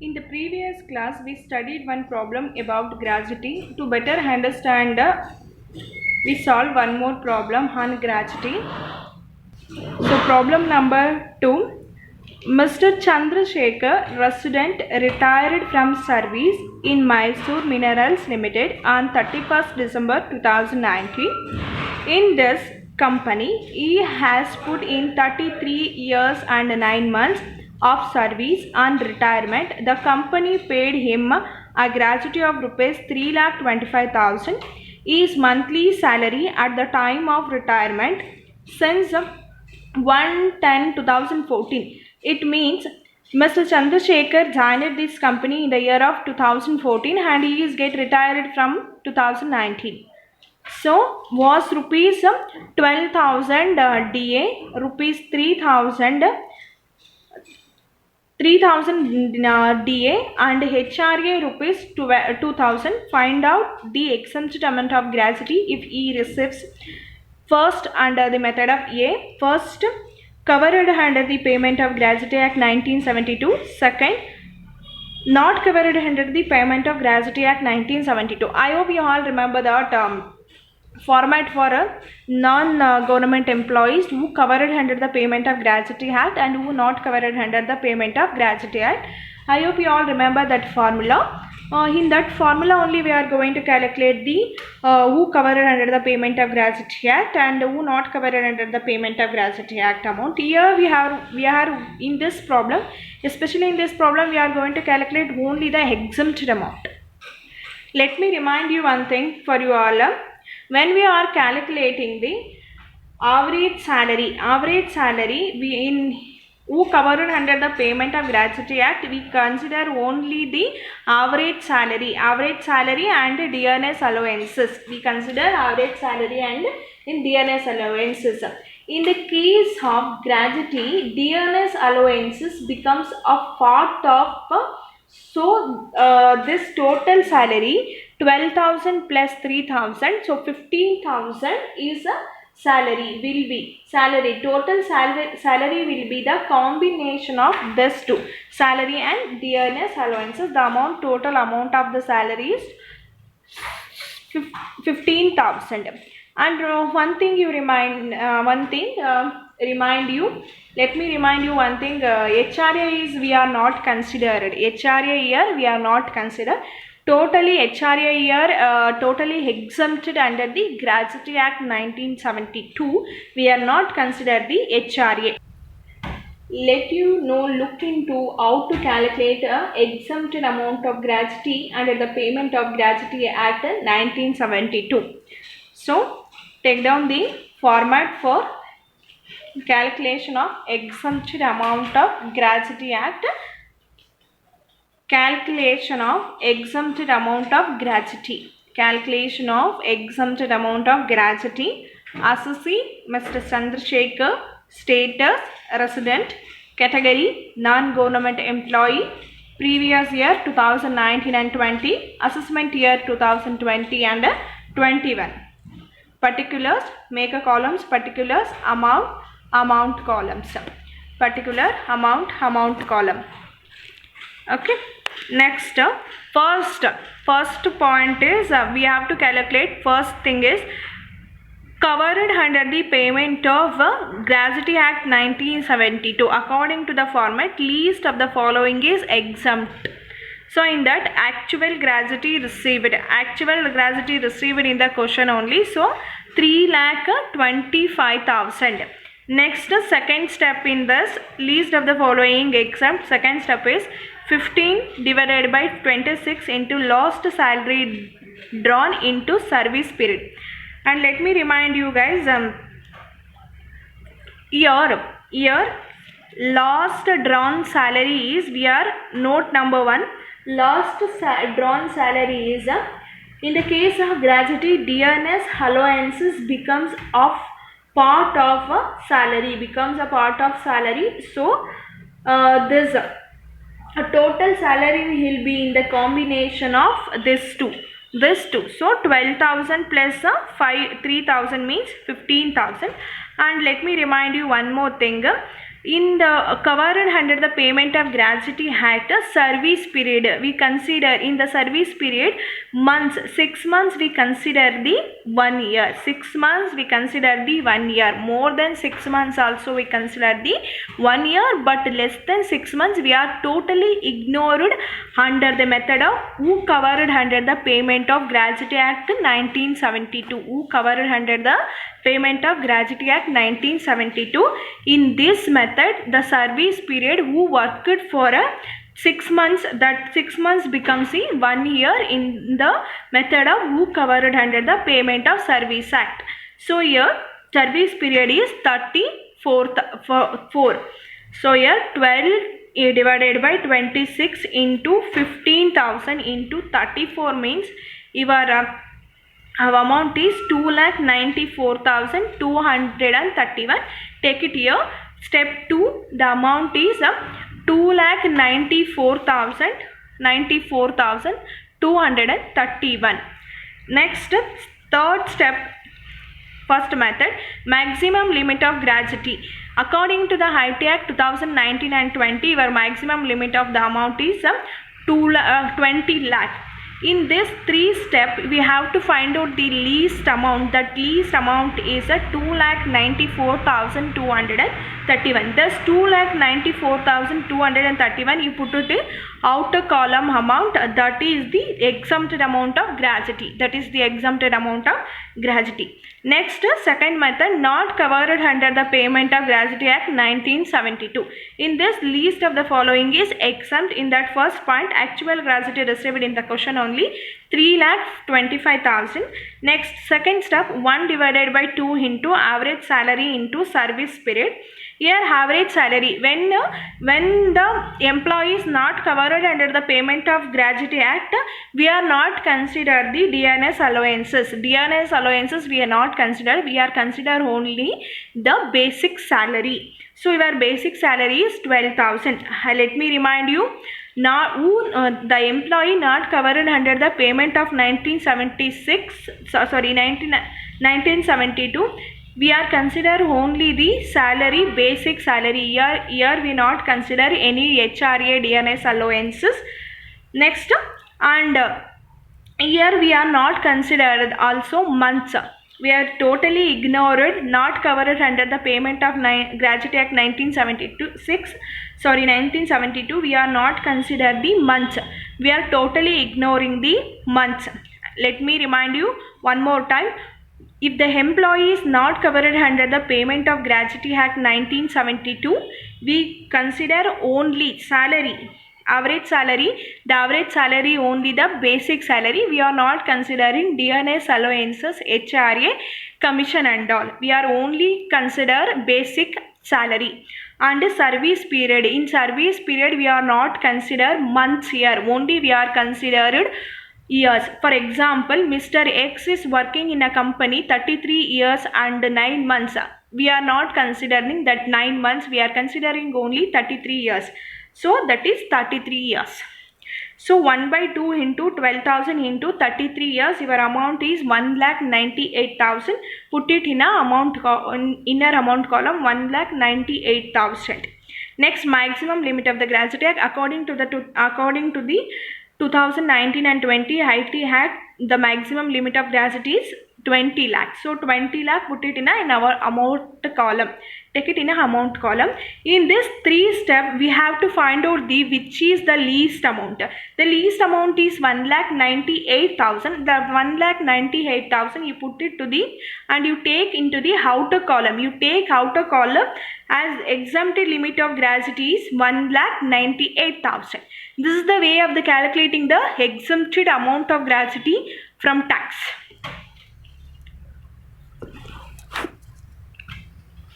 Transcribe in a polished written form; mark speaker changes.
Speaker 1: In the previous class, we studied one problem about gratuity. To better understand, we solve one more problem on gratuity. So, problem number 2. Mr. Chandrasekhar, resident, retired from service in Mysore Minerals Limited on 31st December 2019. In this company, he has put in 33 years and 9 months of service. On retirement, the company paid him a gratuity of rupees 3,25,000. His monthly salary at the time of retirement since 1/10/2014. It means Mr. Chandrasekhar joined this company in the year of 2014 and he is get retired from 2019. So was rupees 12,000 DA, rupees 3,000 DA and HRA rupees 2,000. Find out the exempt amount of gratuity if he receives. First, under the method of A. First, covered under the Payment of Gratuity Act 1972. Second, not covered under the Payment of Gratuity Act 1972. I hope you all remember that format for non-government employees who covered under the Payment of Gratuity Act and who not covered under the Payment of Gratuity Act. I hope you all remember that formula. In that formula only we are going to calculate the who covered under the Payment of Gratuity Act and who not covered under the Payment of Gratuity Act amount. Here we are in this problem, especially in this problem we are going to calculate only the exempted amount. Let me remind you one thing for you all. When we are calculating the average salary who covered under the Payment of Gratuity Act, we consider only the average salary and dearness allowances. We consider average salary and in dearness allowances. In the case of gratuity, dearness allowances becomes a part of this total salary 12,000 plus 3,000, so 15,000 is a total salary will be the combination of this two, salary and dearness allowances. The total amount of the salary is 15,000. And let me remind you one thing. HRA is we are not considered. HRA here we are not considered. Totally HRA here totally exempted under the Gratuity Act 1972. We are not considered the HRA. Let you know, look into how to calculate exempted amount of gratuity under the Payment of Gratuity Act 1972. So take down the format for calculation of exempted amount of Gratuity Act. Calculation of exempted amount of gratuity. Calculation of exempted amount of gratuity. Assessee Mr. Chandrasekhar. Status resident. Category non-government employee. Previous year 2019 and 20. Assessment year 2020 and 21. Particulars, maker columns, particulars, amount columns. Particular, amount column. Okay. Next, first point is we have to calculate. First thing is covered under the Payment of Gratuity Act 1972. According to the format, least of the following is exempt. So in that, actual gratuity received in the question only. So 3,25,000. Next, second step in this, least of the following exempt. Second step is 15 divided by 26 into lost salary drawn into service period. And let me remind you guys, here lost drawn salary is, we are note number 1, lost drawn salary is in the case of gratuity, dearness allowances becomes a part of salary. So this total salary will be in the combination of this two. So 12,000 plus 3,000 means 15,000. And let me remind you one more thing. In the covered under the Payment of Gratuity Act, service period we consider in the service period months, 6 months we consider the 1 year, 6 months we consider the 1 year, more than 6 months also we consider the 1 year, but less than 6 months we are totally ignored under the method of who covered under the Payment of Gratuity Act 1972, who covered under the Payment of Gratuity Act 1972. In this method, the service period who worked for a 6 months, that 6 months becomes a 1 year in the method of who covered under the Payment of Service Act. So here service period is 34. So here 12 divided by 26 into 15,000 into 34 means our amount is 2,94,231. Take it here. Step 2, the amount is 2,94,231. Next, third step, first method, maximum limit of gratuity. According to the IT Act 2019 and 20, your maximum limit of the amount is 20 lakh. In this 3 step, we have to find out the least amount. That least amount is 2,94,231. Thus 2,94,231, you put it outer column amount, that is the exempted amount of gratuity. That is the exempted amount of gratuity. Next, second method, not covered under the Payment of Gratuity Act 1972. In this, least of the following is exempt. In that first point, actual gratuity received in the question only 3,25,000. Next, second step, 1 divided by 2 into average salary into service period. Here average salary, when the employee is not covered under the Payment of Gratuity Act, we are not consider the DNS allowances. DNS allowances we are not considered. We are consider only the basic salary. So your basic salary is 12,000. Let me remind you. Now, the employee not covered under the Payment of 1972, we are consider only the salary, basic salary. Here we not consider any HRA, DNS allowances. Next, and here we are not considered also months. We are totally ignored, not covered under the Payment of Gratuity Act 1972. We are not considered the months. We are totally ignoring the months. Let me remind you one more time. If the employee is not covered under the Payment of Gratuity Act 1972, we consider only salary, average salary, the average salary only the basic salary. We are not considering DNS allowances, HRA, commission and all. We are only consider basic salary. And service period, in service period we are not consider months here, only we are considered years. For example, Mr. X is working in a company 33 years and 9 months. We are not considering that 9 months, we are considering only 33 years. So that is 33 years. So 1 by 2 into 12,000 into 33 years, your amount is 1,98,000. Put it in a inner amount column, 1,98,000. Next, maximum limit of the gratuity act according to the 2019 and 20 IT Act, the maximum limit of gratuity is 20 lakh. So 20 lakh, put it in our amount column. Take it in a amount column. In this 3 step, we have to find out which is the least amount. The least amount is 1,98,000. The 1,98,000 you put it to and you take into the outer column. You take outer column as exempted limit of gratuity is 1,98,000. This is the way of the calculating the exempted amount of gratuity from tax.